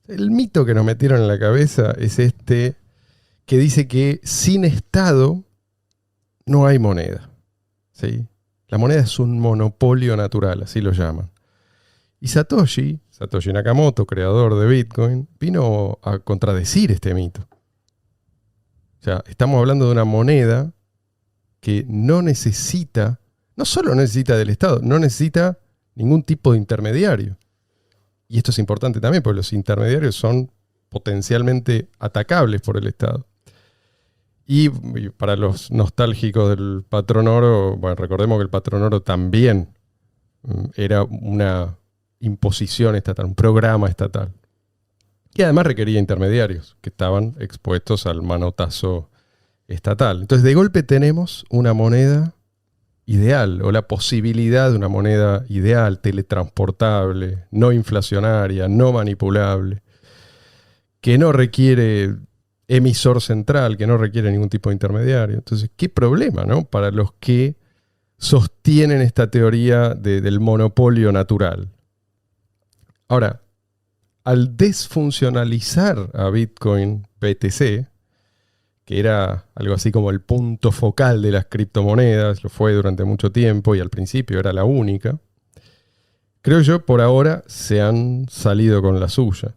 El mito que nos metieron en la cabeza es este que dice que sin Estado no hay moneda. ¿Sí? La moneda es un monopolio natural, así lo llaman. Y Satoshi Nakamoto, creador de Bitcoin, vino a contradecir este mito. O sea, estamos hablando de una moneda que no solo necesita del Estado, no necesita ningún tipo de intermediario. Y esto es importante también, porque los intermediarios son potencialmente atacables por el Estado. Y para los nostálgicos del patrón oro, bueno, recordemos que el patrón oro también era una imposición estatal, un programa estatal. Y además requería intermediarios que estaban expuestos al manotazo estatal. Entonces, de golpe tenemos una moneda ideal, o la posibilidad de una moneda ideal, teletransportable, no inflacionaria, no manipulable, que no requiere emisor central, que no requiere ningún tipo de intermediario. Entonces, qué problema, ¿no? Para los que sostienen esta teoría del monopolio natural. Ahora, al desfuncionalizar a Bitcoin BTC, que era algo así como el punto focal de las criptomonedas, lo fue durante mucho tiempo y al principio era la única, creo yo por ahora se han salido con la suya.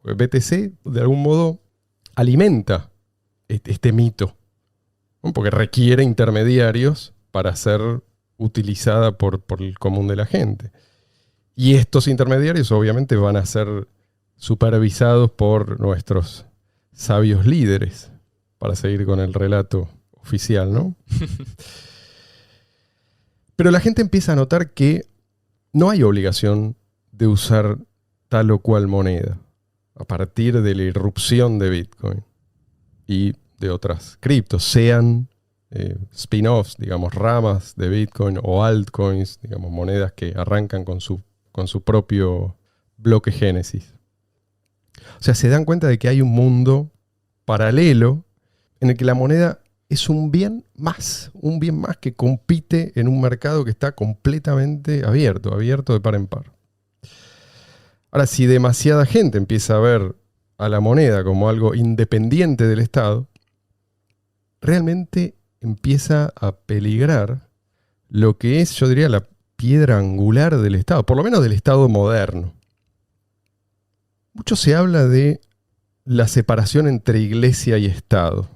Porque BTC de algún modo alimenta este mito, ¿no? Porque requiere intermediarios para ser utilizada por el común de la gente. Y estos intermediarios obviamente van a ser supervisados por nuestros sabios líderes, para seguir con el relato oficial, ¿no? Pero la gente empieza a notar que no hay obligación de usar tal o cual moneda a partir de la irrupción de Bitcoin y de otras criptos, sean spin-offs, digamos, ramas de Bitcoin o altcoins, digamos, monedas que arrancan con su propio bloque génesis. O sea, se dan cuenta de que hay un mundo paralelo en el que la moneda es un bien más que compite en un mercado que está completamente abierto de par en par. Ahora, si demasiada gente empieza a ver a la moneda como algo independiente del Estado, realmente empieza a peligrar lo que es, yo diría, la piedra angular del Estado, por lo menos del Estado moderno. Mucho se habla de la separación entre Iglesia y Estado,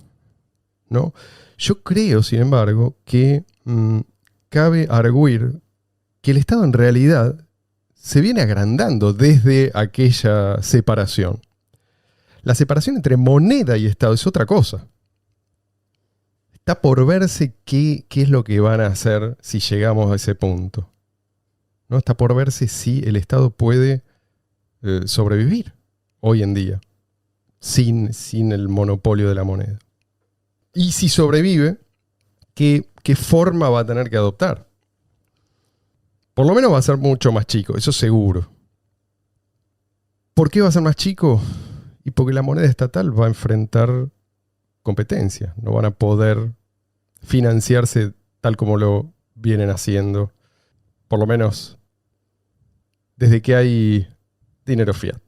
¿no? Yo creo, sin embargo, que cabe arguir que el Estado en realidad se viene agrandando desde aquella separación. La separación entre moneda y Estado es otra cosa. Está por verse qué es lo que van a hacer si llegamos a ese punto, ¿no? Está por verse si el Estado puede sobrevivir hoy en día sin el monopolio de la moneda. Y si sobrevive, ¿qué forma va a tener que adoptar? Por lo menos va a ser mucho más chico, eso seguro. ¿Por qué va a ser más chico? Y porque la moneda estatal va a enfrentar competencia. No van a poder financiarse tal como lo vienen haciendo, por lo menos desde que hay dinero fiat.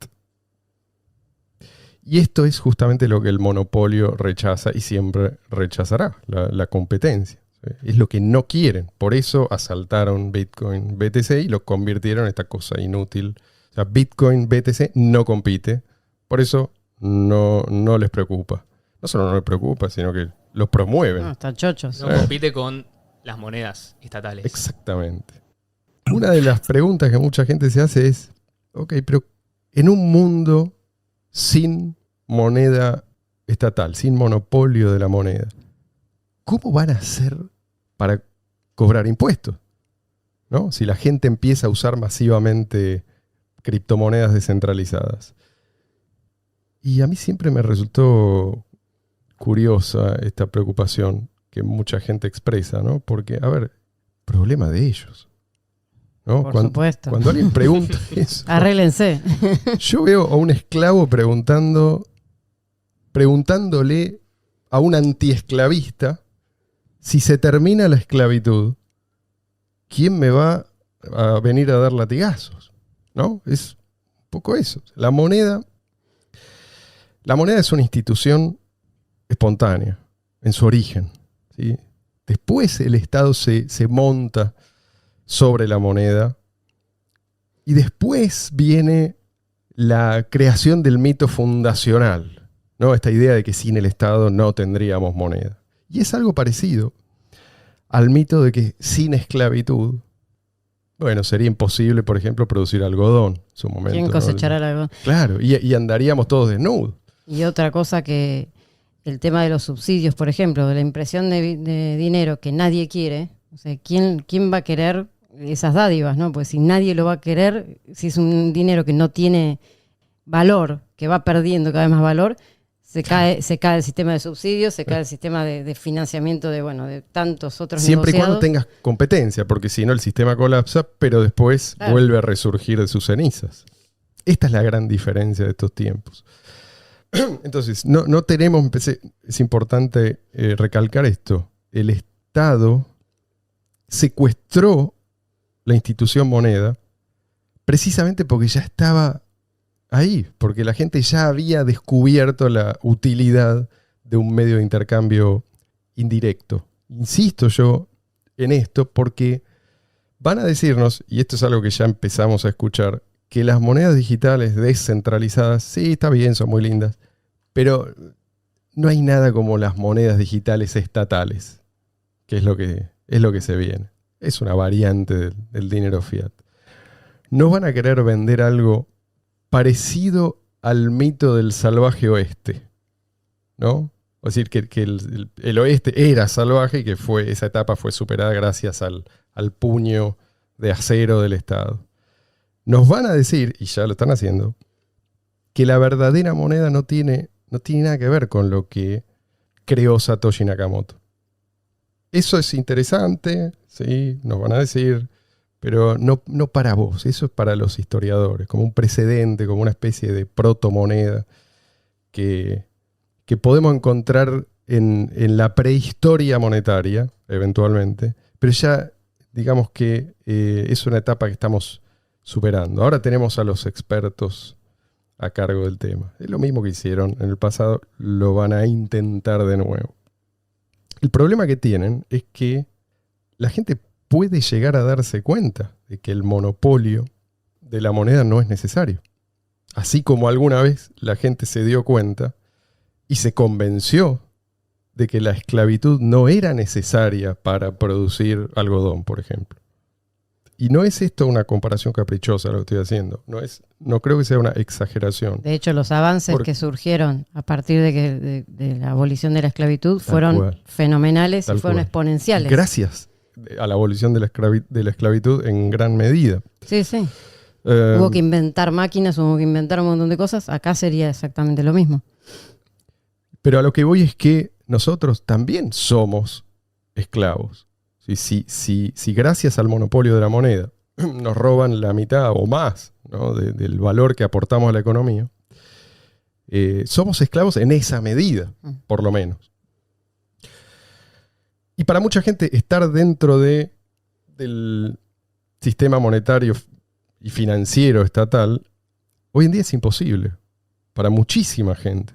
Y esto es justamente lo que el monopolio rechaza y siempre rechazará, la competencia. Es lo que no quieren. Por eso asaltaron Bitcoin BTC y lo convirtieron en esta cosa inútil. O sea, Bitcoin BTC no compite. Por eso no les preocupa. No solo no les preocupa, sino que los promueven. No, están chochos. No compite con las monedas estatales. Exactamente. Una de las preguntas que mucha gente se hace es, ok, pero en un mundo sin moneda estatal, sin monopolio de la moneda, ¿cómo van a hacer para cobrar impuestos? ¿No? Si la gente empieza a usar masivamente criptomonedas descentralizadas. Y a mí siempre me resultó curiosa esta preocupación que mucha gente expresa, ¿no? Porque, a ver, problema de ellos, ¿no? Por supuesto. Cuando alguien pregunta eso, Arréglense. yo veo a un esclavo preguntándole a un antiesclavista si se termina la esclavitud, ¿quién me va a venir a dar latigazos? ¿No? Es un poco eso. La moneda La moneda es una institución espontánea en su origen, ¿sí? Después el Estado se monta sobre la moneda y después viene la creación del mito fundacional, ¿no? Esta idea de que sin el Estado no tendríamos moneda. Y es algo parecido al mito de que sin esclavitud, bueno, sería imposible, por ejemplo, producir algodón en su momento. ¿Quién cosechará el algodón? Claro, y andaríamos todos desnudos. Y otra cosa que el tema de los subsidios, por ejemplo, de la impresión de dinero que nadie quiere, o sea, ¿quién va a querer esas dádivas, ¿no? Pues si nadie lo va a querer, si es un dinero que no tiene valor, que va perdiendo cada vez más valor, se cae el sistema de subsidios, se cae el sistema de financiamiento de tantos otros Siempre y negociados. cuando tengas competencia, porque si no el sistema colapsa, pero después vuelve a resurgir de sus cenizas. Esta es la gran diferencia de estos tiempos. Entonces, no tenemos, es importante recalcar esto, el Estado secuestró la institución moneda precisamente porque ya estaba ahí, porque la gente ya había descubierto la utilidad de un medio de intercambio indirecto. Insisto yo en esto porque van a decirnos, y esto es algo que ya empezamos a escuchar, que las monedas digitales descentralizadas, sí, está bien, son muy lindas, pero no hay nada como las monedas digitales estatales, que es lo que se viene. Es una variante del dinero fiat. No van a querer vender algo parecido al mito del salvaje oeste, ¿no? Es decir, que el oeste era salvaje y que esa etapa fue superada gracias al puño de acero del Estado. Nos van a decir, y ya lo están haciendo, que la verdadera moneda no tiene nada que ver con lo que creó Satoshi Nakamoto. Eso es interesante, sí, nos van a decir, pero no para vos, eso es para los historiadores, como un precedente, como una especie de protomoneda que podemos encontrar en la prehistoria monetaria, eventualmente, pero ya digamos que es una etapa que estamos superando. Ahora tenemos a los expertos a cargo del tema. Es lo mismo que hicieron en el pasado, lo van a intentar de nuevo. El problema que tienen es que la gente puede llegar a darse cuenta de que el monopolio de la moneda no es necesario. Así como alguna vez la gente se dio cuenta y se convenció de que la esclavitud no era necesaria para producir algodón, por ejemplo. Y no es esto una comparación caprichosa lo que estoy haciendo. No creo que sea una exageración. De hecho, los avances que surgieron a partir de la abolición de la esclavitud fueron fenomenales y fueron exponenciales. Gracias a la abolición de la esclavitud en gran medida. Sí, sí. Hubo que inventar máquinas, hubo que inventar un montón de cosas. Acá sería exactamente lo mismo. Pero a lo que voy es que nosotros también somos esclavos. Si gracias al monopolio de la moneda nos roban la mitad o más, ¿no? del valor que aportamos a la economía, somos esclavos en esa medida, por lo menos. Y para mucha gente estar dentro del sistema monetario y financiero estatal hoy en día es imposible. Para muchísima gente.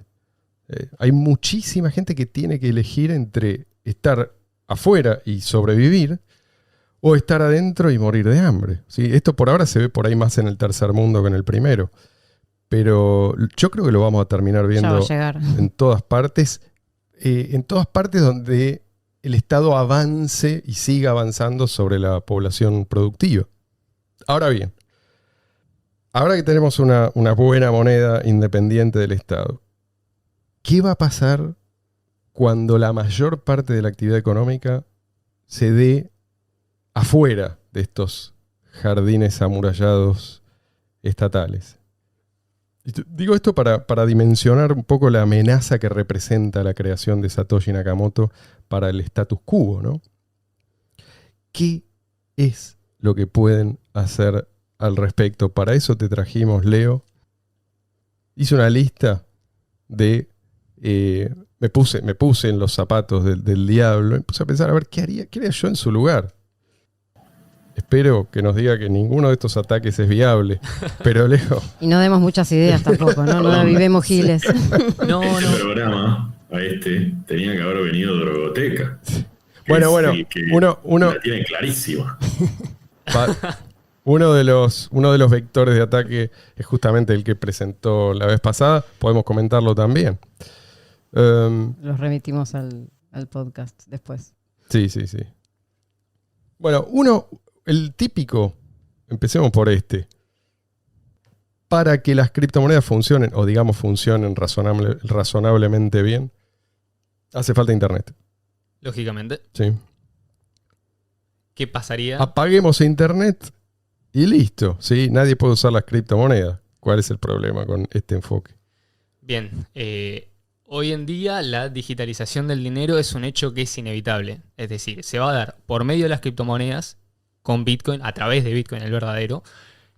Hay muchísima gente que tiene que elegir entre estar afuera y sobrevivir o estar adentro y morir de hambre. ¿Sí? Esto por ahora se ve por ahí más en el tercer mundo que en el primero. Pero yo creo que lo vamos a terminar viendo en todas partes. En todas partes donde el Estado avance y siga avanzando sobre la población productiva. Ahora bien, ahora que tenemos una buena moneda independiente del Estado, ¿qué va a pasar cuando la mayor parte de la actividad económica se dé afuera de estos jardines amurallados estatales? Digo esto para dimensionar un poco la amenaza que representa la creación de Satoshi Nakamoto para el status quo, ¿no? ¿Qué es lo que pueden hacer al respecto? Para eso te trajimos, Leo. Hice una lista de... me puse en los zapatos del diablo y puse a pensar a ver qué haría yo en su lugar. espero que nos diga que ninguno de estos ataques es viable. Pero Leo, Y no demos muchas ideas tampoco, ¿no? No avivemos giles. No, Este no. programa, a tenía que haber venido Drogoteca. que bueno, es el que uno, la tiene clarísima. uno de los vectores de ataque es justamente el que presentó la vez pasada. Podemos comentarlo también. Los remitimos al podcast después. Sí. Bueno, el típico, empecemos por este. Para que las criptomonedas funcionen, o digamos funcionen razonablemente bien, hace falta internet. Lógicamente. Sí. ¿Qué pasaría? Apaguemos internet y listo. ¿Sí? Nadie puede usar las criptomonedas. ¿Cuál es el problema con este enfoque? Bien, hoy en día la digitalización del dinero es un hecho que es inevitable. Es decir, se va a dar por medio de las criptomonedas, con Bitcoin, a través de Bitcoin, el verdadero.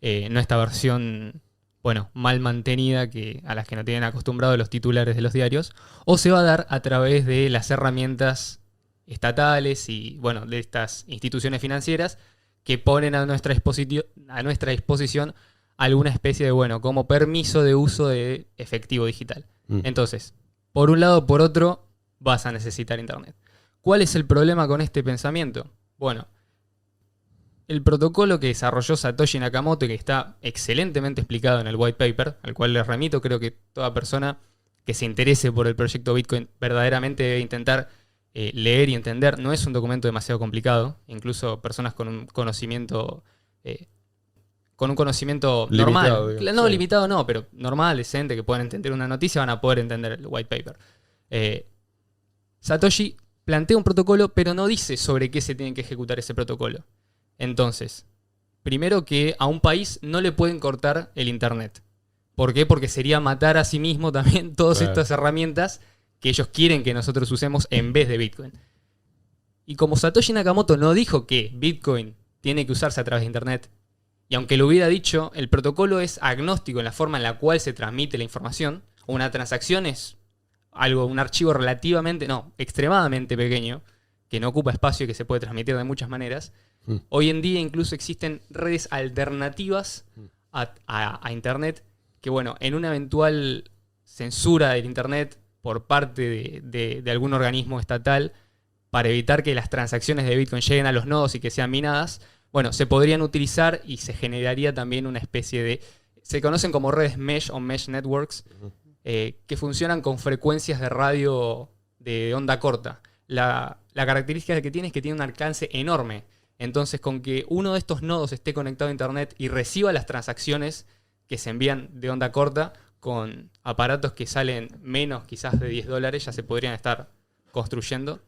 No esta versión, bueno, mal mantenida a las que no tienen acostumbrados los titulares de los diarios. O se va a dar a través de las herramientas estatales y, bueno, de estas instituciones financieras que ponen a nuestra disposición alguna especie de, bueno, como permiso de uso de efectivo digital. Entonces, por un lado o por otro, vas a necesitar internet. ¿Cuál es el problema con este pensamiento? Bueno, el protocolo que desarrolló Satoshi Nakamoto y que está excelentemente explicado en el white paper, al cual les remito, creo que toda persona que se interese por el proyecto Bitcoin verdaderamente debe intentar leer y entender. No es un documento demasiado complicado, incluso personas con un conocimiento Limitado, normal. digamos. No, Sí. limitado no, pero normal, decente, que puedan entender una noticia, van a poder entender el white paper. Satoshi plantea un protocolo, pero no dice sobre qué se tiene que ejecutar ese protocolo. Entonces, primero que a un país no le pueden cortar el internet. ¿Por qué? Porque sería matar a sí mismo también todas Claro. estas herramientas que ellos quieren que nosotros usemos en vez de Bitcoin. Y como Satoshi Nakamoto no dijo que Bitcoin tiene que usarse a través de internet, y aunque lo hubiera dicho, el protocolo es agnóstico en la forma en la cual se transmite la información. Una transacción es un archivo extremadamente pequeño, que no ocupa espacio y que se puede transmitir de muchas maneras. Hoy en día incluso existen redes alternativas a Internet que, bueno, en una eventual censura del Internet por parte de algún organismo estatal para evitar que las transacciones de Bitcoin lleguen a los nodos y que sean minadas, bueno, se podrían utilizar y se generaría también una especie de... Se conocen como redes mesh o mesh networks, que funcionan con frecuencias de radio de onda corta. La característica que tiene es que tiene un alcance enorme. Entonces, con que uno de estos nodos esté conectado a internet y reciba las transacciones que se envían de onda corta, con aparatos que salen menos quizás de $10, ya se podrían estar construyendo,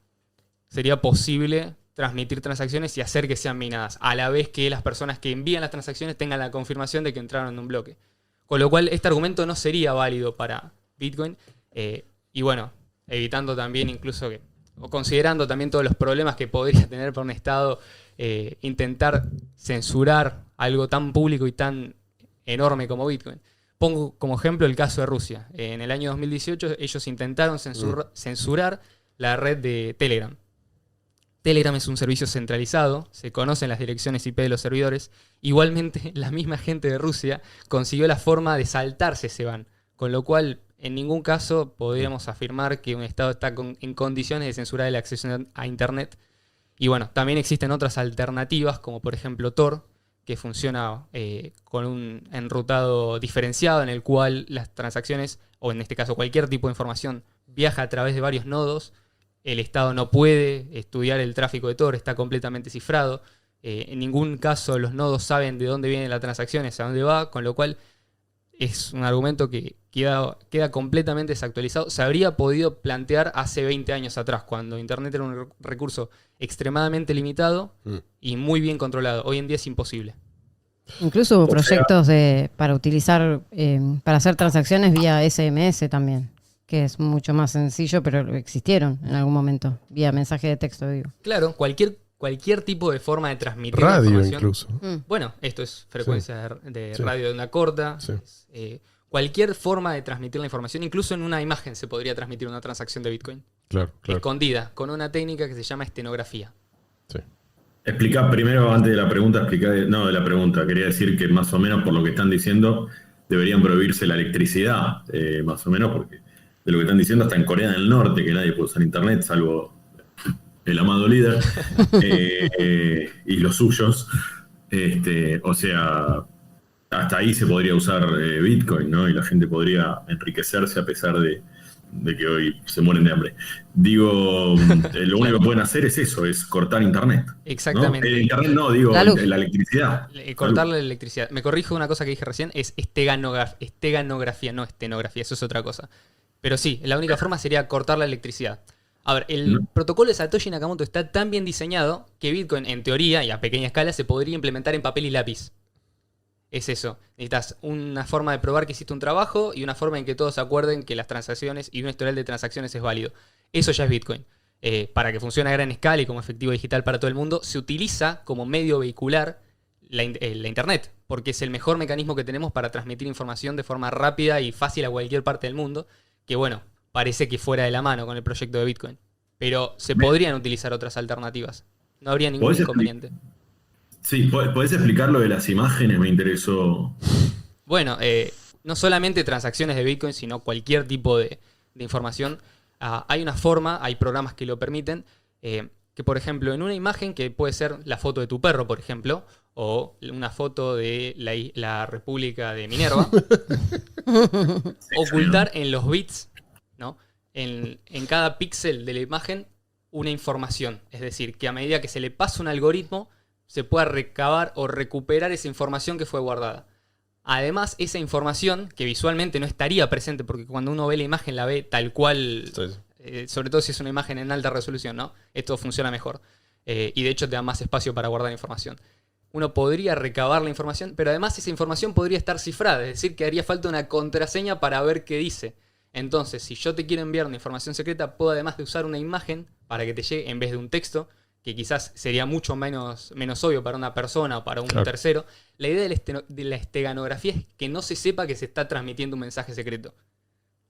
sería posible transmitir transacciones y hacer que sean minadas, a la vez que las personas que envían las transacciones tengan la confirmación de que entraron en un bloque. Con lo cual, este argumento no sería válido para Bitcoin. Y bueno, evitando también incluso o considerando también todos los problemas que podría tener para un Estado intentar censurar algo tan público y tan enorme como Bitcoin. Pongo como ejemplo el caso de Rusia. En el año 2018 ellos intentaron censurar la red de Telegram. Telegram es un servicio centralizado, se conocen las direcciones IP de los servidores. Igualmente, la misma gente de Rusia consiguió la forma de saltarse ese ban, con lo cual en ningún caso podríamos afirmar que un Estado está en condiciones de censurar el acceso a Internet. Y bueno, también existen otras alternativas, como por ejemplo Tor, que funciona con un enrutado diferenciado en el cual las transacciones, o en este caso cualquier tipo de información, viaja a través de varios nodos. El Estado no puede estudiar el tráfico de Tor, está completamente cifrado. En ningún caso los nodos saben de dónde viene la transacción, hacia dónde va, con lo cual es un argumento que queda completamente desactualizado. Se habría podido plantear hace 20 años atrás, cuando Internet era un recurso extremadamente limitado y muy bien controlado. Hoy en día es imposible. Incluso hubo proyectos para utilizar, para hacer transacciones vía SMS también, que es mucho más sencillo, pero existieron en algún momento, vía mensaje de texto, digo. Claro, cualquier tipo de forma de transmitir Radio información. incluso. Bueno, esto es frecuencia de Sí. radio de onda corta. Sí. Cualquier forma de transmitir la información, incluso en una imagen se podría transmitir una transacción de Bitcoin. Claro. Escondida, con una técnica que se llama estenografía. Sí. Explica primero, antes de la pregunta, de la pregunta. Quería decir que más o menos por lo que están diciendo, deberían prohibirse la electricidad, más o menos, porque de lo que están diciendo, hasta en Corea del Norte, que nadie puede usar internet, salvo el amado líder y los suyos. O sea, hasta ahí se podría usar Bitcoin, ¿no? Y la gente podría enriquecerse a pesar de que hoy se mueren de hambre. Digo, lo único que pueden hacer es eso, es cortar internet. Exactamente. ¿no? Internet no, digo, La luz. la electricidad. Cortar la electricidad. Me corrijo una cosa que dije recién, es esteganografía, no estenografía, eso es otra cosa. Pero sí, la única forma sería cortar la electricidad. A ver, el protocolo de Satoshi Nakamoto está tan bien diseñado que Bitcoin, en teoría y a pequeña escala, se podría implementar en papel y lápiz. Es eso. Necesitas una forma de probar que hiciste un trabajo y una forma en que todos se acuerden que las transacciones y un historial de transacciones es válido. Eso ya es Bitcoin. Para que funcione a gran escala y como efectivo digital para todo el mundo, se utiliza como medio vehicular la Internet, porque es el mejor mecanismo que tenemos para transmitir información de forma rápida y fácil a cualquier parte del mundo, que bueno, parece que fuera de la mano con el proyecto de Bitcoin. Pero se podrían utilizar otras alternativas. No habría ningún inconveniente. Sí, ¿podés explicar lo de las imágenes? Me interesó. Bueno, no solamente transacciones de Bitcoin, sino cualquier tipo de información. Hay una forma, hay programas que lo permiten, que por ejemplo en una imagen que puede ser la foto de tu perro, por ejemplo, o una foto de la República de Minerva, ocultar en los bits, ¿no? En cada píxel de la imagen una información. Es decir, que a medida que se le pasa un algoritmo, se pueda recabar o recuperar esa información que fue guardada. Además, esa información, que visualmente no estaría presente, porque cuando uno ve la imagen la ve tal cual, sobre todo si es una imagen en alta resolución, ¿no? Esto funciona mejor. Y de hecho te da más espacio para guardar información. Uno podría recabar la información, pero además esa información podría estar cifrada, es decir, que haría falta una contraseña para ver qué dice. Entonces, si yo te quiero enviar una información secreta, puedo además de usar una imagen para que te llegue en vez de un texto, que quizás sería mucho menos obvio para una persona o para un tercero. La idea de la esteganografía es que no se sepa que se está transmitiendo un mensaje secreto,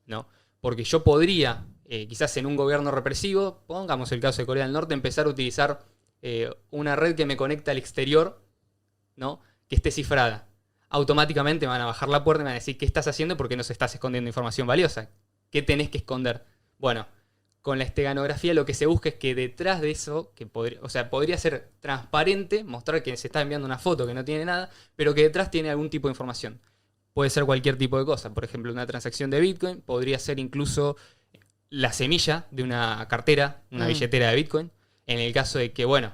¿no? Porque yo podría, quizás en un gobierno represivo, pongamos el caso de Corea del Norte, empezar a utilizar una red que me conecta al exterior, ¿no? Que esté cifrada. Automáticamente van a bajar la puerta y van a decir, ¿qué estás haciendo? Porque nos estás escondiendo información valiosa. ¿Qué tenés que esconder? Bueno, con la esteganografía lo que se busca es que detrás de eso, podría ser transparente, mostrar que se está enviando una foto que no tiene nada, pero que detrás tiene algún tipo de información. Puede ser cualquier tipo de cosa. Por ejemplo, una transacción de Bitcoin podría ser incluso la semilla de una cartera, una billetera de Bitcoin. En el caso de que, bueno,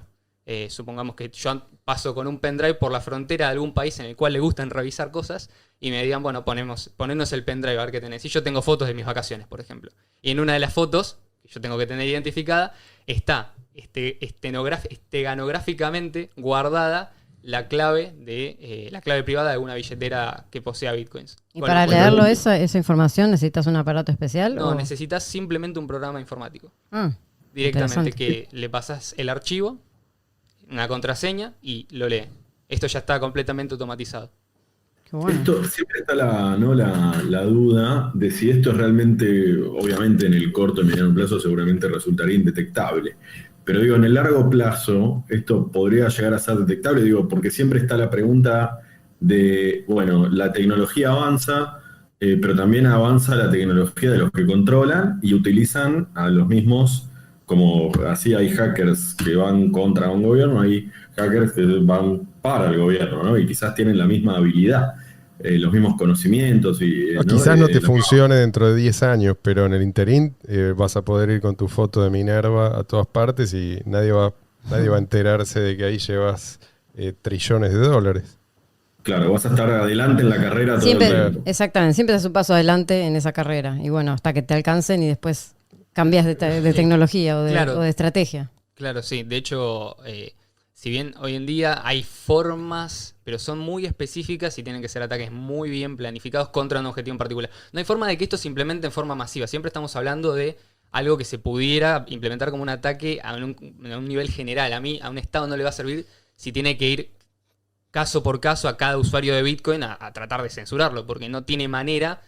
supongamos que yo paso con un pendrive por la frontera de algún país en el cual le gustan revisar cosas y me digan, bueno, ponernos el pendrive a ver qué tenés. Y yo tengo fotos de mis vacaciones, por ejemplo. Y en una de las fotos que yo tengo que tener identificada, está esteganográficamente guardada la clave privada de una billetera que posea bitcoins. ¿Y para leerlo esa información necesitas un aparato especial? No, ¿o? necesitas simplemente un programa informático. interesante. Directamente que le pasas el archivo, una contraseña y lo lee. Esto ya está completamente automatizado. Qué bueno. Esto siempre está la duda de si esto es realmente, obviamente en el corto y mediano plazo seguramente resultaría indetectable. Pero digo, en el largo plazo esto podría llegar a ser detectable, digo, porque siempre está la pregunta de, bueno, la tecnología avanza, pero también avanza la tecnología de los que controlan y utilizan a los mismos, como así hay hackers que van contra un gobierno, hay hackers que van para el gobierno, ¿no? Y quizás tienen la misma habilidad, los mismos conocimientos. ¿No? Quizás no te funcione dentro de 10 años, pero en el interín vas a poder ir con tu foto de Minerva a todas partes y nadie va a enterarse de que ahí llevas trillones de dólares. Claro, vas a estar adelante en la carrera todo Siempre, el tiempo. exactamente, siempre das un paso adelante en esa carrera. Y bueno, hasta que te alcancen y después cambias de tecnología o de estrategia. Claro, sí. De hecho, si bien hoy en día hay formas, pero son muy específicas y tienen que ser ataques muy bien planificados contra un objetivo en particular. No hay forma de que esto se implemente en forma masiva. Siempre estamos hablando de algo que se pudiera implementar como un ataque a un nivel general. A un Estado no le va a servir si tiene que ir caso por caso a cada usuario de Bitcoin a tratar de censurarlo, porque no tiene manera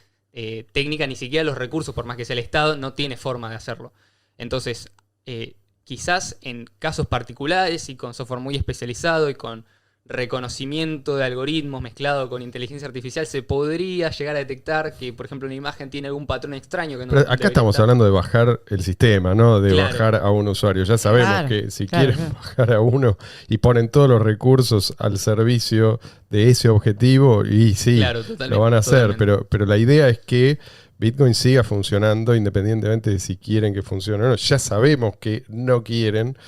técnica, ni siquiera los recursos, por más que sea el Estado, no tiene forma de hacerlo. Entonces, quizás en casos particulares y con software muy especializado y con reconocimiento de algoritmos mezclado con inteligencia artificial se podría llegar a detectar que, por ejemplo, una imagen tiene algún patrón extraño que no Pero acá debería estamos estar. hablando de bajar el sistema, ¿no? De Claro. bajar a un usuario. Ya sabemos Claro, que si claro, quieren claro. bajar a uno y ponen todos los recursos al servicio de ese objetivo, y sí, Claro, totalmente, lo van a hacer. totalmente. Pero la idea es que Bitcoin siga funcionando independientemente de si quieren que funcione o no. Ya sabemos que no quieren.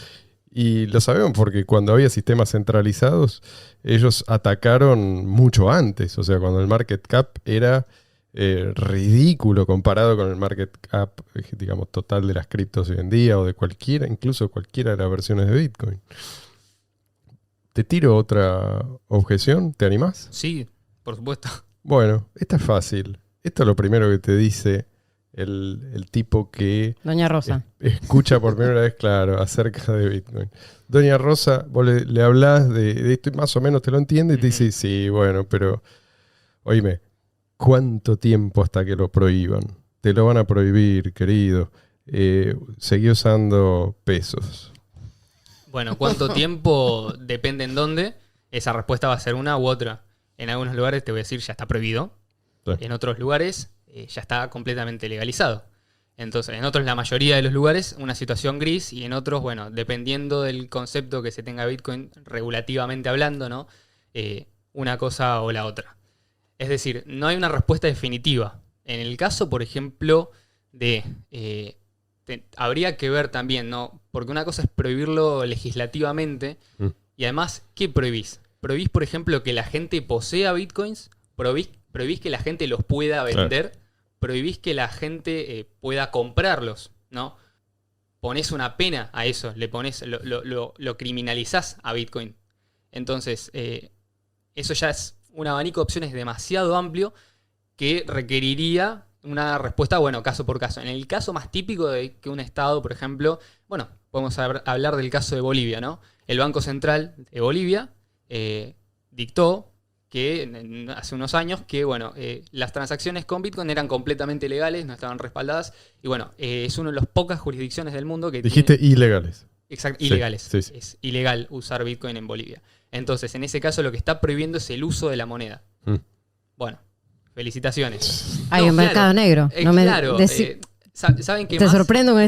Y lo sabemos porque cuando había sistemas centralizados, ellos atacaron mucho antes. O sea, cuando el market cap era ridículo comparado con el market cap, digamos, total de las criptos hoy en día o de cualquiera, incluso cualquiera de las versiones de Bitcoin. ¿Te tiro otra objeción? ¿Te animás? Sí, por supuesto. Bueno, esta es fácil. Esto es lo primero que te dice el tipo que Doña Rosa. escucha por primera vez, claro, acerca de Bitcoin. Doña Rosa, vos le hablás de esto y más o menos te lo entiende y te dice, sí, bueno, pero oíme, ¿cuánto tiempo hasta que lo prohíban? Te lo van a prohibir, querido. Seguí usando pesos. Bueno, ¿cuánto tiempo? Depende en dónde. Esa respuesta va a ser una u otra. En algunos lugares te voy a decir ya está prohibido. Sí. En otros lugares ya está completamente legalizado. Entonces, en otros, la mayoría de los lugares, una situación gris, y en otros, bueno, dependiendo del concepto que se tenga Bitcoin regulativamente hablando, ¿no? Una cosa o la otra. Es decir, no hay una respuesta definitiva. En el caso, por ejemplo, de... habría que ver también, ¿no? Porque una cosa es prohibirlo legislativamente, y además, ¿qué prohibís? ¿Prohibís, por ejemplo, que la gente posea Bitcoins? ¿Prohibís que la gente los pueda vender? Claro. ¿Prohibís que la gente pueda comprarlos? ¿No? Ponés una pena a eso, le pones, lo criminalizás a Bitcoin. Entonces, eso ya es un abanico de opciones demasiado amplio que requeriría una respuesta, bueno, caso por caso. En el caso más típico de que un estado, por ejemplo, bueno, podemos hablar del caso de Bolivia, ¿no? El Banco Central de Bolivia dictó que hace unos años que, bueno, las transacciones con Bitcoin eran completamente legales, no estaban respaldadas, y bueno, es una de las pocas jurisdicciones del mundo que dijiste tiene... ilegales. Exacto, sí, ilegales. Sí, sí. Es ilegal usar Bitcoin en Bolivia. Entonces, en ese caso, lo que está prohibiendo es el uso de la moneda. Bueno, felicitaciones. Hay No, un mercado negro. No me claro. ¿Saben qué Te más? sorprendo con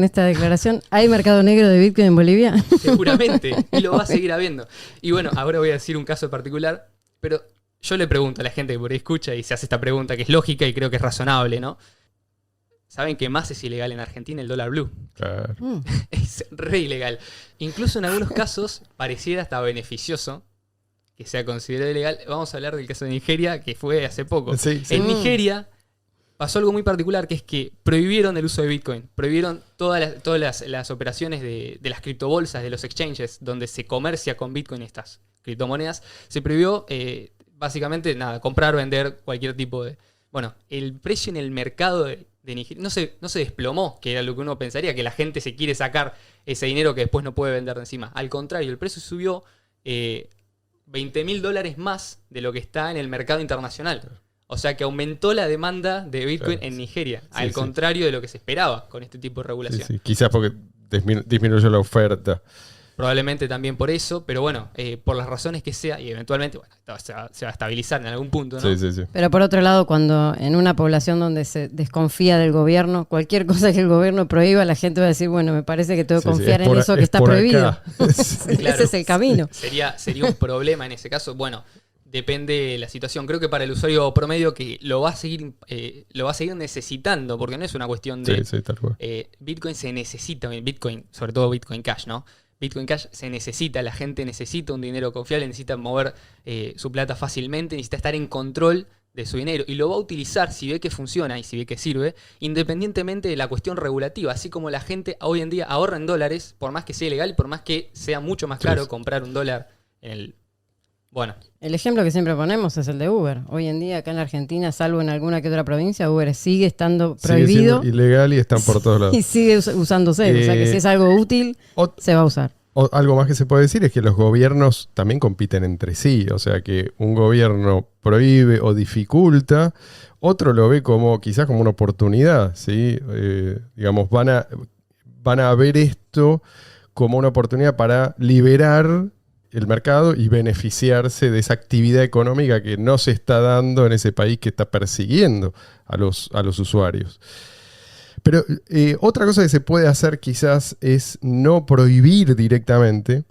esta declaración. ¿Hay mercado negro de Bitcoin en Bolivia? Seguramente. Y lo va a seguir habiendo. Y bueno, ahora voy a decir un caso particular, pero yo le pregunto a la gente que por ahí escucha y se hace esta pregunta que es lógica y creo que es razonable, ¿no? ¿Saben qué más es ilegal en Argentina? El dólar blue. Claro. Es re ilegal. Incluso en algunos casos pareciera hasta beneficioso que sea considerado ilegal. Vamos a hablar del caso de Nigeria, que fue hace poco. Sí, sí. En Nigeria pasó algo muy particular, que es que prohibieron el uso de Bitcoin. Prohibieron todas las operaciones de las criptobolsas, de los exchanges, donde se comercia con Bitcoin estas criptomonedas. Se prohibió, básicamente, nada, comprar, vender, cualquier tipo de... Bueno, el precio en el mercado de Nigeria no se desplomó, que era lo que uno pensaría, que la gente se quiere sacar ese dinero que después no puede vender de encima. Al contrario, el precio subió $20.000 más de lo que está en el mercado internacional. O sea que aumentó la demanda de Bitcoin en Nigeria, al contrario de lo que se esperaba con este tipo de regulación. Sí. Quizás porque disminuyó la oferta. Probablemente también por eso, pero bueno, por las razones que sea, y eventualmente bueno, se va a estabilizar en algún punto, ¿no? Sí. Pero por otro lado, cuando en una población donde se desconfía del gobierno, cualquier cosa que el gobierno prohíba, la gente va a decir, bueno, me parece que tengo que confiar en eso que está prohibido. Claro, ese es el camino. Sería un problema en ese caso. Bueno, depende de la situación. Creo que para el usuario promedio que lo va a seguir necesitando, porque no es una cuestión de... Sí, tal cual. Bitcoin se necesita, Bitcoin, sobre todo Bitcoin Cash, ¿no? Bitcoin Cash se necesita, la gente necesita un dinero confiable, necesita mover su plata fácilmente, necesita estar en control de su dinero y lo va a utilizar si ve que funciona y si ve que sirve, independientemente de la cuestión regulativa, así como la gente hoy en día ahorra en dólares, por más que sea ilegal, por más que sea mucho más caro comprar un dólar en el... Bueno. El ejemplo que siempre ponemos es el de Uber. Hoy en día acá en la Argentina, salvo en alguna que otra provincia, Uber sigue estando prohibido. Sigue ilegal y están por todos lados. Y sigue usándose. O sea que si es algo útil, se va a usar. Algo más que se puede decir es que los gobiernos también compiten entre sí. O sea que un gobierno prohíbe o dificulta, otro lo ve como quizás como una oportunidad, ¿sí? Digamos, van a ver esto como una oportunidad para liberar el mercado y beneficiarse de esa actividad económica que no se está dando en ese país que está persiguiendo a los usuarios. Pero otra cosa que se puede hacer quizás es no prohibir directamente,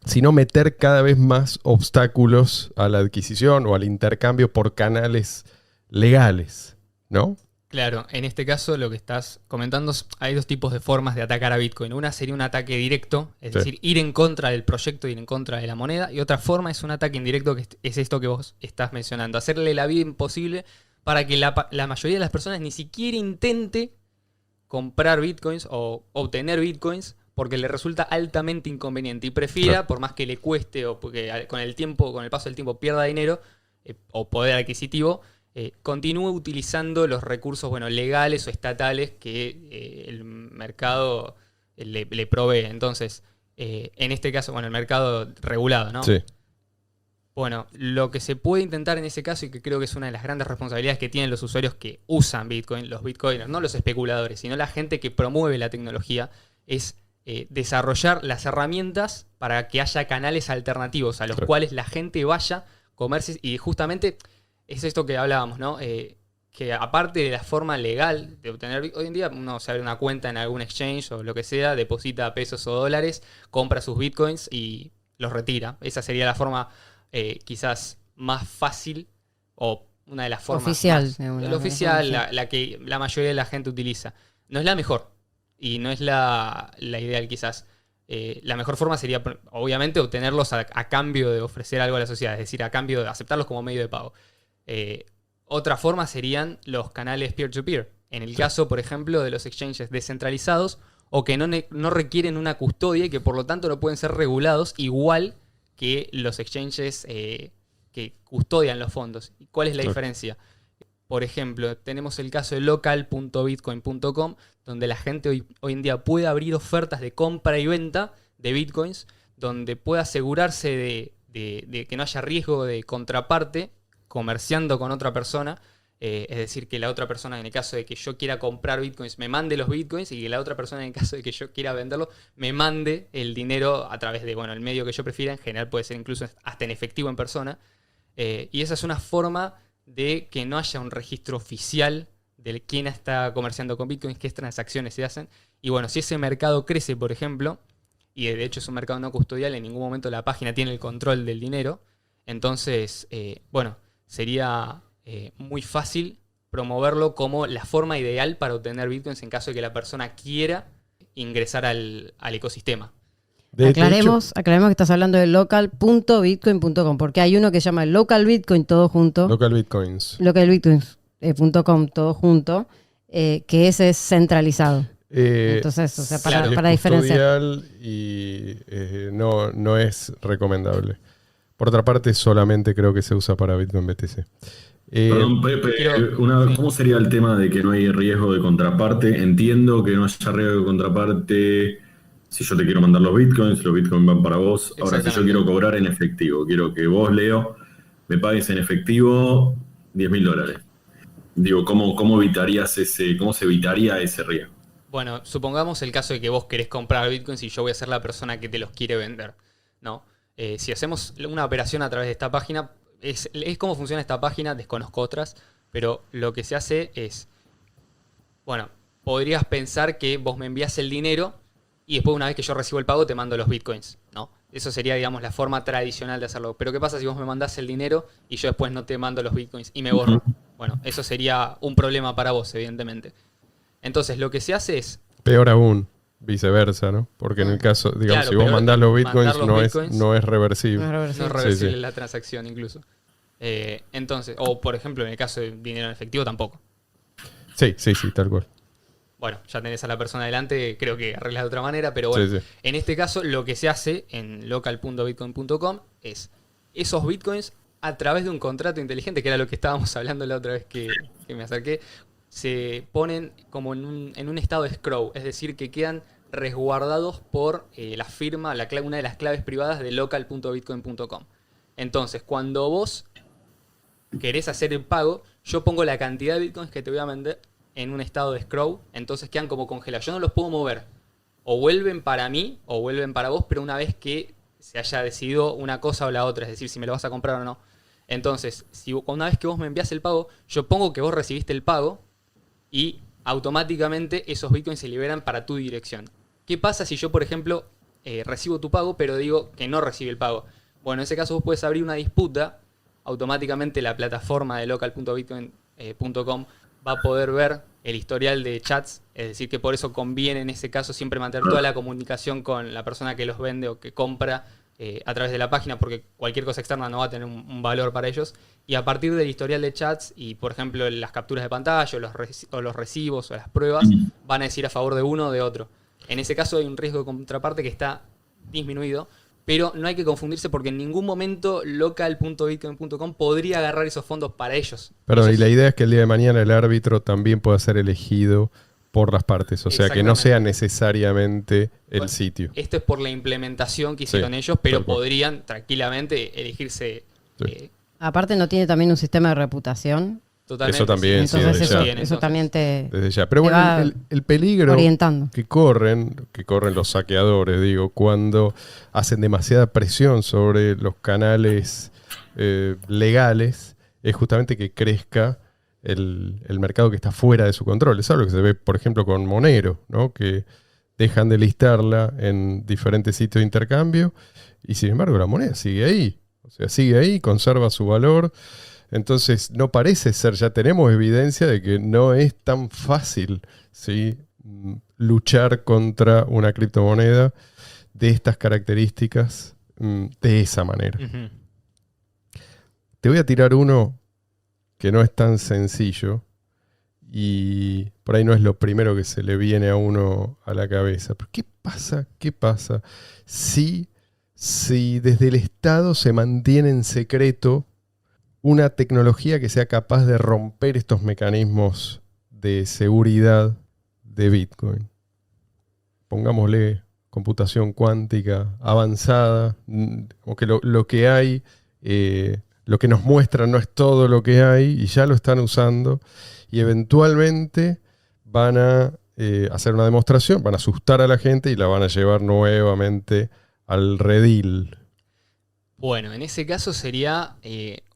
sino meter cada vez más obstáculos a la adquisición o al intercambio por canales legales, ¿no? Claro, en este caso lo que estás comentando, hay dos tipos de formas de atacar a Bitcoin. Una sería un ataque directo, es decir, ir en contra del proyecto, ir en contra de la moneda. Y otra forma es un ataque indirecto, que es esto que vos estás mencionando. Hacerle la vida imposible para que la mayoría de las personas ni siquiera intente comprar Bitcoins o obtener Bitcoins porque le resulta altamente inconveniente y prefiera, por más que le cueste o porque con el paso del tiempo pierda dinero o poder adquisitivo, continúe utilizando los recursos legales o estatales que el mercado le provee. Entonces, en este caso, el mercado regulado, ¿no? Sí. Bueno, lo que se puede intentar en ese caso, y que creo que es una de las grandes responsabilidades que tienen los usuarios que usan Bitcoin, los bitcoiners, no los especuladores, sino la gente que promueve la tecnología, es desarrollar las herramientas para que haya canales alternativos a los cuales la gente vaya, comerse, y justamente es esto que hablábamos, ¿no? Que aparte de la forma legal de obtener, hoy en día uno se abre una cuenta en algún exchange o lo que sea, deposita pesos o dólares, compra sus bitcoins y los retira. Esa sería la forma quizás más fácil o una de las formas oficial, más, digamos, la oficial, la que la mayoría de la gente utiliza. No es la mejor y no es la ideal quizás. La mejor forma sería, obviamente, obtenerlos a cambio de ofrecer algo a la sociedad, es decir, a cambio de aceptarlos como medio de pago. Otra forma serían los canales peer-to-peer. En el caso, por ejemplo, de los exchanges descentralizados o que no requieren una custodia y que por lo tanto no pueden ser regulados igual que los exchanges que custodian los fondos. ¿Cuál es la diferencia? Por ejemplo, tenemos el caso de local.bitcoin.com, donde la gente hoy en día puede abrir ofertas de compra y venta de bitcoins, donde puede asegurarse de que no haya riesgo de contraparte comerciando con otra persona. Es decir, que la otra persona, en el caso de que yo quiera comprar bitcoins, me mande los bitcoins, y que la otra persona, en el caso de que yo quiera venderlo, me mande el dinero a través de, el medio que yo prefiera. En general puede ser incluso hasta en efectivo en persona. Y esa es una forma de que no haya un registro oficial de quién está comerciando con bitcoins, qué transacciones se hacen. Y si ese mercado crece, por ejemplo, y de hecho es un mercado no custodial, en ningún momento la página tiene el control del dinero, entonces, sería muy fácil promoverlo como la forma ideal para obtener bitcoins en caso de que la persona quiera ingresar al ecosistema. Aclaremos que estás hablando de local.bitcoin.com, porque hay uno que se llama Local Bitcoin todo junto. Local Bitcoins. Localbitcoins.com todo junto, que ese es centralizado. Entonces, para diferenciar. Y no es recomendable. Por otra parte, solamente creo que se usa para Bitcoin BTC. Perdón, Pepe, ¿cómo sería el tema de que no hay riesgo de contraparte? Entiendo que no haya riesgo de contraparte si yo te quiero mandar los bitcoins van para vos. Ahora, si yo quiero cobrar en efectivo, quiero que vos, Leo, me pagues en efectivo $10.000. Digo, ¿cómo se evitaría ese riesgo? Bueno, supongamos el caso de que vos querés comprar bitcoins y yo voy a ser la persona que te los quiere vender, ¿no? Si hacemos una operación a través de esta página, es cómo funciona esta página, desconozco otras, pero lo que se hace es, podrías pensar que vos me envías el dinero y después, una vez que yo recibo el pago, te mando los bitcoins, ¿no? Eso sería, la forma tradicional de hacerlo. Pero ¿qué pasa si vos me mandás el dinero y yo después no te mando los bitcoins y me borro? Bueno, eso sería un problema para vos, evidentemente. Entonces, lo que se hace es... Peor aún, viceversa, ¿no? Porque en el caso, si vos mandás los bitcoins, no es reversible. No es reversible la transacción incluso. Entonces, o por ejemplo, en el caso de dinero en efectivo, tampoco. Sí, tal cual. Bueno, ya tenés a la persona adelante, creo que arreglas de otra manera, pero bueno, en este caso lo que se hace en local.bitcoin.com es esos bitcoins a través de un contrato inteligente, que era lo que estábamos hablando la otra vez que me acerqué, se ponen como en un estado de escrow, es decir, que quedan resguardados por la firma, una de las claves privadas de local.bitcoin.com. Entonces, cuando vos querés hacer el pago, yo pongo la cantidad de bitcoins que te voy a vender en un estado de escrow, entonces quedan como congelados. Yo no los puedo mover. o vuelven para mí o vuelven para vos, pero una vez que se haya decidido una cosa o la otra, es decir, si me lo vas a comprar o no. Entonces, una vez que vos me envías el pago, yo pongo que vos recibiste el pago y automáticamente esos bitcoins se liberan para tu dirección. ¿Qué pasa si yo, por ejemplo, recibo tu pago, pero digo que no recibí el pago? Bueno, en ese caso vos puedes abrir una disputa, automáticamente la plataforma de local.bitcoin.com va a poder ver el historial de chats, es decir, que por eso conviene en ese caso siempre mantener toda la comunicación con la persona que los vende o que compra a través de la página, porque cualquier cosa externa no va a tener un valor para ellos. Y a partir del historial de chats y, por ejemplo, las capturas de pantalla o los recibos o las pruebas, van a decir a favor de uno o de otro. En ese caso hay un riesgo de contraparte que está disminuido, pero no hay que confundirse porque en ningún momento local.bitcoin.com podría agarrar esos fondos para ellos. Perdón, y la idea es que el día de mañana el árbitro también pueda ser elegido por las partes, o sea, que no sea necesariamente el sitio. Esto es por la implementación que hicieron ellos, pero podrían tranquilamente elegirse. Aparte no tiene también un sistema de reputación. Totalmente. Eso también, entonces sí, eso también te... Desde ya. Pero bueno, el peligro orientando. que corren los saqueadores, digo, cuando hacen demasiada presión sobre los canales legales, es justamente que crezca el mercado que está fuera de su control. Es algo que se ve, por ejemplo, con Monero, ¿no? Que dejan de listarla en diferentes sitios de intercambio y sin embargo la moneda sigue ahí. O sea, sigue ahí, conserva su valor. Entonces no parece ser, ya tenemos evidencia de que no es tan fácil, ¿sí?, luchar contra una criptomoneda de estas características de esa manera. Uh-huh. Te voy a tirar uno que no es tan sencillo y por ahí no es lo primero que se le viene a uno a la cabeza. Pero ¿qué pasa si desde el Estado se mantiene en secreto una tecnología que sea capaz de romper estos mecanismos de seguridad de Bitcoin? Pongámosle computación cuántica avanzada, como que lo que hay, lo que nos muestra no es todo lo que hay y ya lo están usando y eventualmente van a hacer una demostración, van a asustar a la gente y la van a llevar nuevamente al redil. Bueno, en ese caso sería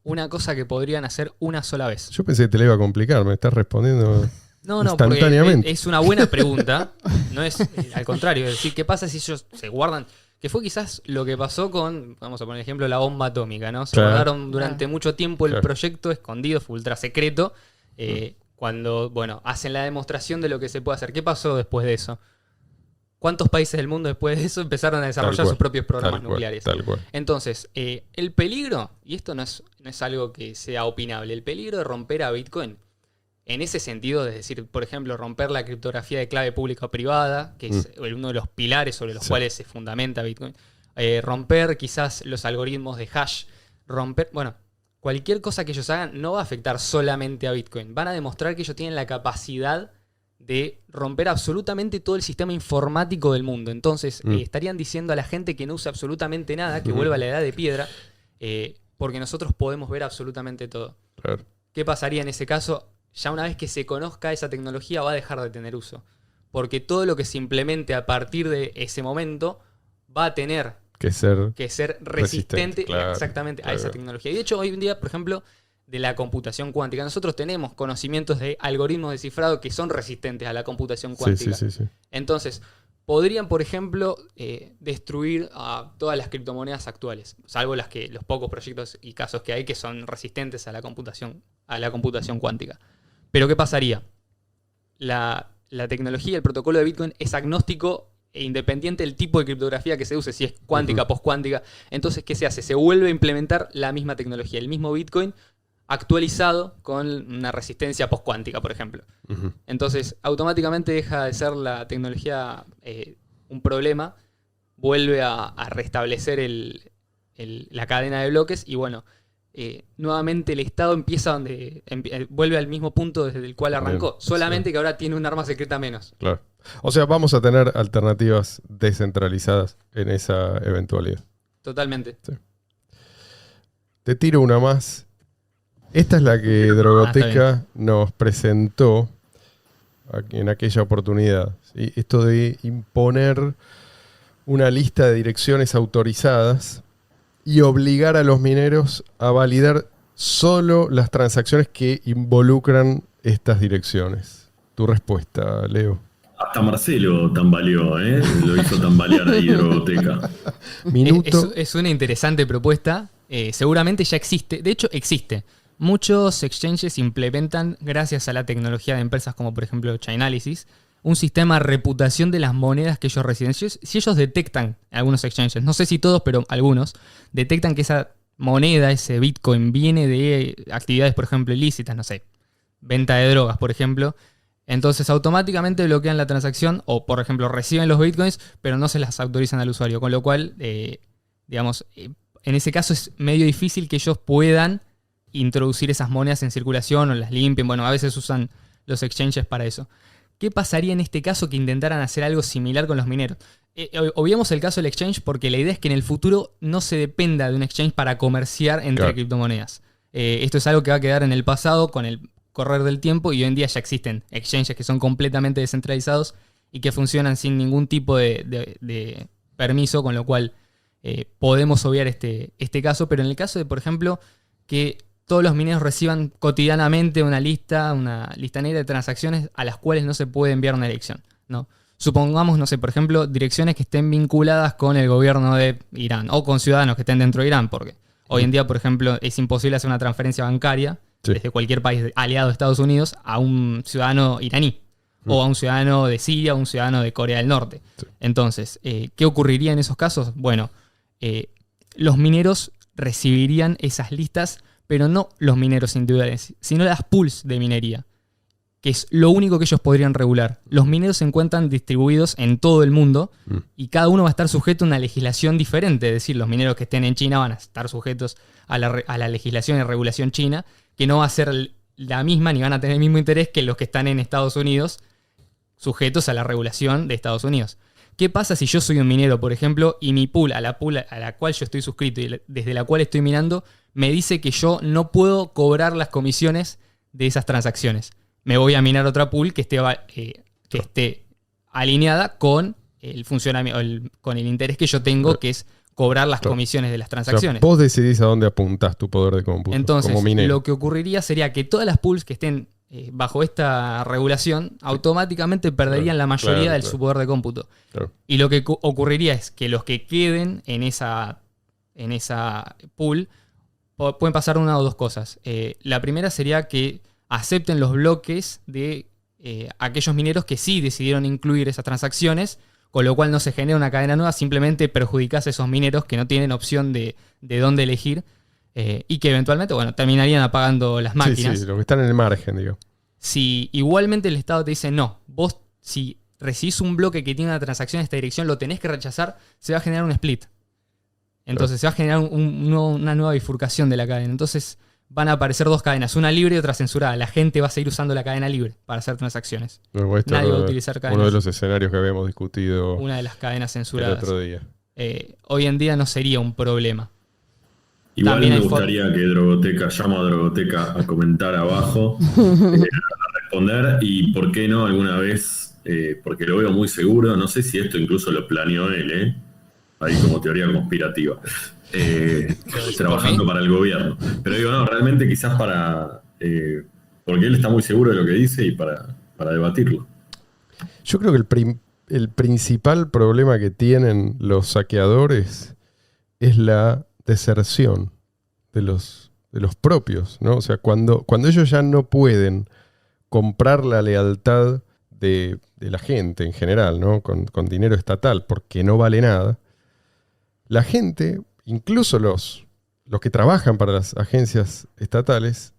una cosa que podrían hacer una sola vez. Yo pensé que te la iba a complicar, me estás respondiendo No, instantáneamente. es una buena pregunta. No es al contrario, es decir, ¿qué pasa si ellos se guardan? Que fue quizás lo que pasó con, vamos a poner ejemplo, la bomba atómica, ¿no? Se guardaron durante mucho tiempo el proyecto escondido, fue ultra secreto. Cuando, hacen la demostración de lo que se puede hacer. ¿Qué pasó después de eso? ¿Cuántos países del mundo después de eso empezaron a desarrollar sus propios programas nucleares? Tal cual. Entonces, el peligro, y esto no es algo que sea opinable, el peligro de romper a Bitcoin, en ese sentido, es decir, por ejemplo, romper la criptografía de clave pública o privada, que es uno de los pilares sobre los cuales se fundamenta Bitcoin, romper quizás los algoritmos de hash, cualquier cosa que ellos hagan no va a afectar solamente a Bitcoin, van a demostrar que ellos tienen la capacidad de romper absolutamente todo el sistema informático del mundo. Entonces, estarían diciendo a la gente que no use absolutamente nada, que vuelva a la edad de piedra, porque nosotros podemos ver absolutamente todo. Claro. ¿Qué pasaría en ese caso? Ya una vez que se conozca esa tecnología va a dejar de tener uso. Porque todo lo que se implemente a partir de ese momento va a tener que ser resistente exactamente a esa tecnología. Y de hecho, hoy en día, por ejemplo, de la computación cuántica, nosotros tenemos conocimientos de algoritmos de cifrado que son resistentes a la computación cuántica. Sí. Entonces, podrían, por ejemplo, destruir a todas las criptomonedas actuales, salvo los pocos proyectos y casos que hay que son resistentes a la computación cuántica. Pero ¿qué pasaría? La tecnología, el protocolo de Bitcoin es agnóstico e independiente del tipo de criptografía que se use, si es cuántica, postcuántica. Entonces, ¿qué se hace? Se vuelve a implementar la misma tecnología, el mismo Bitcoin actualizado con una resistencia postcuántica, por ejemplo. Entonces, automáticamente deja de ser la tecnología un problema, vuelve a restablecer la cadena de bloques y nuevamente el Estado empieza vuelve al mismo punto desde el cual arrancó, solamente que ahora tiene un arma secreta menos. Claro. O sea, vamos a tener alternativas descentralizadas en esa eventualidad. Totalmente. Sí. Te tiro una más. Esta es la que Drogoteca nos presentó en aquella oportunidad. ¿Sí? Esto de imponer una lista de direcciones autorizadas y obligar a los mineros a validar solo las transacciones que involucran estas direcciones. Tu respuesta, Leo. Hasta Marcelo tambaleó, ¿eh? Lo hizo tambalear ahí Drogoteca. Minuto. Es una interesante propuesta. Seguramente ya existe. De hecho, existe. Muchos exchanges implementan, gracias a la tecnología de empresas como por ejemplo Chainalysis, un sistema de reputación de las monedas que ellos reciben. Si ellos detectan, algunos exchanges, no sé si todos, pero algunos, detectan que esa moneda, ese Bitcoin, viene de actividades, por ejemplo, ilícitas, no sé, venta de drogas, por ejemplo, entonces automáticamente bloquean la transacción o, por ejemplo, reciben los Bitcoins, pero no se las autorizan al usuario. Con lo cual, digamos, en ese caso es medio difícil que ellos puedan introducir esas monedas en circulación o las limpien. Bueno, a veces usan los exchanges para eso. ¿Qué pasaría en este caso que intentaran hacer algo similar con los mineros? Obviamos el caso del exchange porque la idea es que en el futuro no se dependa de un exchange para comerciar entre criptomonedas. Esto es algo que va a quedar en el pasado con el correr del tiempo y hoy en día ya existen exchanges que son completamente descentralizados y que funcionan sin ningún tipo de permiso, con lo cual podemos obviar este caso. Pero en el caso de, por ejemplo, que todos los mineros reciban cotidianamente una lista negra de transacciones a las cuales no se puede enviar una dirección, ¿no? Supongamos, no sé, por ejemplo, direcciones que estén vinculadas con el gobierno de Irán o con ciudadanos que estén dentro de Irán, porque hoy en día, por ejemplo, es imposible hacer una transferencia bancaria desde cualquier país aliado a Estados Unidos a un ciudadano iraní o a un ciudadano de Siria o un ciudadano de Corea del Norte. Entonces, ¿qué ocurriría en esos casos? Bueno, los mineros recibirían esas listas, pero no los mineros individuales, sino las pools de minería, que es lo único que ellos podrían regular. Los mineros se encuentran distribuidos en todo el mundo y cada uno va a estar sujeto a una legislación diferente. Es decir, los mineros que estén en China van a estar sujetos a la legislación y regulación china, que no va a ser la misma ni van a tener el mismo interés que los que están en Estados Unidos, sujetos a la regulación de Estados Unidos. ¿Qué pasa si yo soy un minero, por ejemplo, y mi pool a la cual yo estoy suscrito y desde la cual estoy minando me dice que yo no puedo cobrar las comisiones de esas transacciones? Me voy a minar otra pool que esté alineada con el funcionamiento, con el interés que yo tengo, que es cobrar las comisiones de las transacciones. O sea, vos decidís a dónde apuntás tu poder de cómputo. Entonces, como minero. lo que ocurriría sería que todas las pools que estén bajo esta regulación automáticamente perderían la mayoría de su poder de cómputo. Claro. Y lo que ocurriría es que los que queden en esa pool pueden pasar una o dos cosas. La primera sería que acepten los bloques de aquellos mineros que sí decidieron incluir esas transacciones, con lo cual no se genera una cadena nueva, simplemente perjudicás a esos mineros que no tienen opción de dónde elegir y que eventualmente terminarían apagando las máquinas. Sí, los que están en el margen, digo. Si igualmente el Estado te dice no, vos si recibís un bloque que tiene una transacción en esta dirección lo tenés que rechazar, se va a generar un split. Entonces se va a generar una nueva bifurcación de la cadena. Entonces van a aparecer dos cadenas, una libre y otra censurada. La gente va a seguir usando la cadena libre para hacer transacciones. Nadie va a utilizar cadenas. Uno de los escenarios que habíamos discutido. Una de las cadenas censuradas. El otro día. Hoy en día no sería un problema. Igual También me gustaría que Drogoteca, llamo a Drogoteca a comentar abajo, a responder, y por qué no alguna vez, porque lo veo muy seguro, no sé si esto incluso lo planeó él, ahí como teoría conspirativa, trabajando para el gobierno. Pero digo, no, realmente quizás porque él está muy seguro de lo que dice y para debatirlo. Yo creo que el principal problema que tienen los saqueadores es la deserción de los propios, ¿no? O sea, cuando ellos ya no pueden comprar la lealtad de la gente en general, ¿no? Con dinero estatal, porque no vale nada, la gente, incluso los que trabajan para las agencias estatales,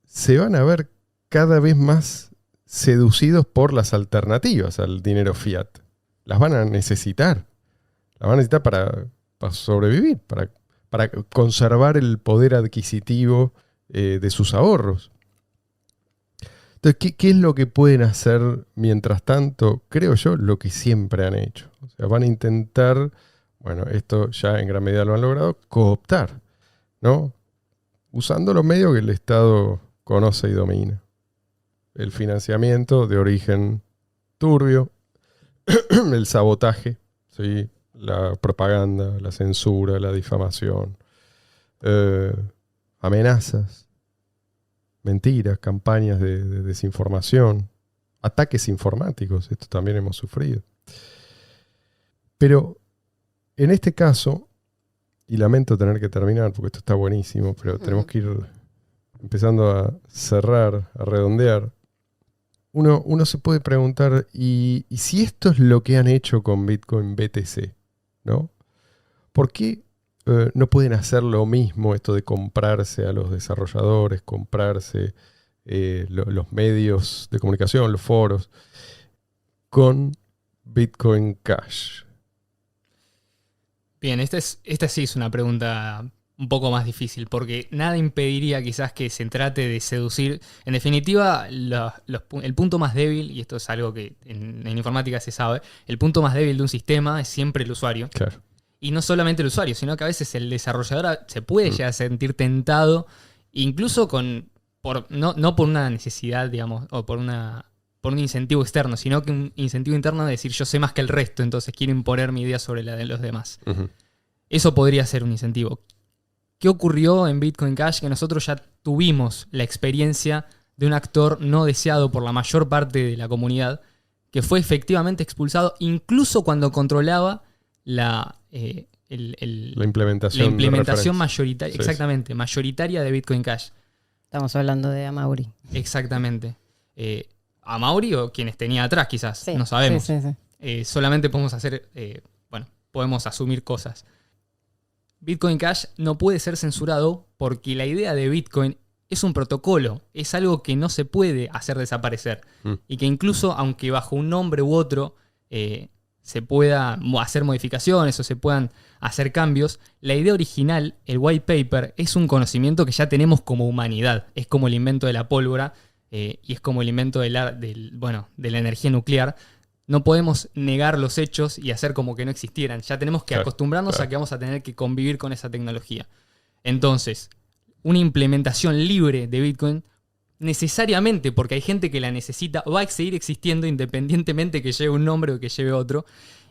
se van a ver cada vez más seducidos por las alternativas al dinero fiat. Las van a necesitar. Las van a necesitar para sobrevivir, para conservar el poder adquisitivo de sus ahorros. Entonces, ¿qué es lo que pueden hacer mientras tanto? Creo yo, lo que siempre han hecho. O sea, van a intentar, bueno, esto ya en gran medida lo han logrado, cooptar, ¿no? Usando los medios que el Estado conoce y domina. el financiamiento de origen turbio, el sabotaje, ¿sí? La propaganda, la censura, la difamación, amenazas, mentiras, campañas de desinformación, ataques informáticos, esto también hemos sufrido. Pero en este caso, y lamento tener que terminar porque esto está buenísimo, pero tenemos que ir empezando a cerrar, a redondear. Uno se puede preguntar, ¿y si esto es lo que han hecho con Bitcoin BTC? ¿No? ¿Por qué no pueden hacer lo mismo, esto de comprarse a los desarrolladores, comprarse los medios de comunicación, los foros, con Bitcoin Cash? Bien, esta sí es una pregunta un poco más difícil, porque nada impediría quizás que se trate de seducir. En definitiva, el punto más débil, y esto es algo que en informática se sabe, el punto más débil de un sistema es siempre el usuario. Claro. Y no solamente el usuario, sino que a veces el desarrollador se puede llegar a sentir tentado, incluso no por una necesidad, digamos, o por un incentivo externo, sino que un incentivo interno de decir yo sé más que el resto, entonces quiero imponer mi idea sobre la de los demás. Eso podría ser un incentivo. ¿Qué ocurrió en Bitcoin Cash? Que nosotros ya tuvimos la experiencia de un actor no deseado por la mayor parte de la comunidad, que fue efectivamente expulsado incluso cuando controlaba la implementación mayoritaria, sí, exactamente, mayoritaria de Bitcoin Cash. Estamos hablando de Amaury. Exactamente. Amaury o quienes tenía atrás, quizás, sí, no sabemos. Sí. Solamente podemos podemos asumir cosas. Bitcoin Cash no puede ser censurado porque la idea de Bitcoin es un protocolo, es algo que no se puede hacer desaparecer. Y que incluso, aunque bajo un nombre u otro se pueda hacer modificaciones o se puedan hacer cambios, la idea original, el white paper, es un conocimiento que ya tenemos como humanidad. Es como el invento de la pólvora y es como el invento de la energía nuclear. No podemos negar los hechos y hacer como que no existieran. Ya tenemos que acostumbrarnos a que vamos a tener que convivir con esa tecnología. Entonces, una implementación libre de Bitcoin, necesariamente, porque hay gente que la necesita, va a seguir existiendo independientemente que lleve un nombre o que lleve otro.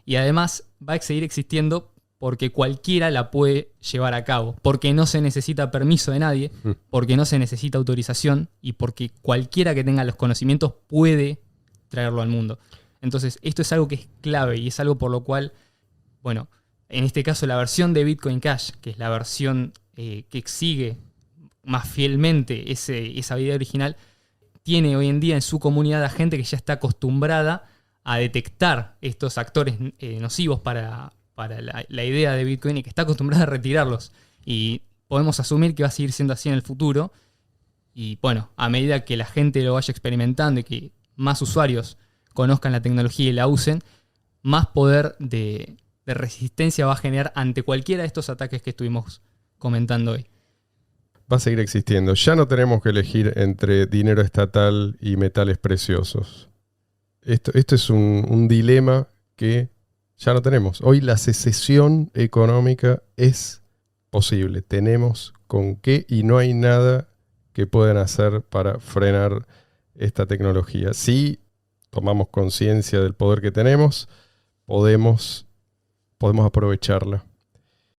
Y además va a seguir existiendo porque cualquiera la puede llevar a cabo. Porque no se necesita permiso de nadie, porque no se necesita autorización y porque cualquiera que tenga los conocimientos puede traerlo al mundo. Entonces, esto es algo que es clave y es algo por lo cual, en este caso la versión de Bitcoin Cash, que es la versión que sigue más fielmente esa idea original, tiene hoy en día en su comunidad a gente que ya está acostumbrada a detectar estos actores nocivos para la idea de Bitcoin y que está acostumbrada a retirarlos. Y podemos asumir que va a seguir siendo así en el futuro. Y a medida que la gente lo vaya experimentando y que más usuarios conozcan la tecnología y la usen, más poder de resistencia va a generar ante cualquiera de estos ataques que estuvimos comentando hoy. Va a seguir existiendo. Ya no tenemos que elegir entre dinero estatal y metales preciosos. Esto es un dilema que ya no tenemos. Hoy la secesión económica es posible. Tenemos con qué y no hay nada que puedan hacer para frenar esta tecnología. Si tomamos conciencia del poder que tenemos, podemos aprovecharla.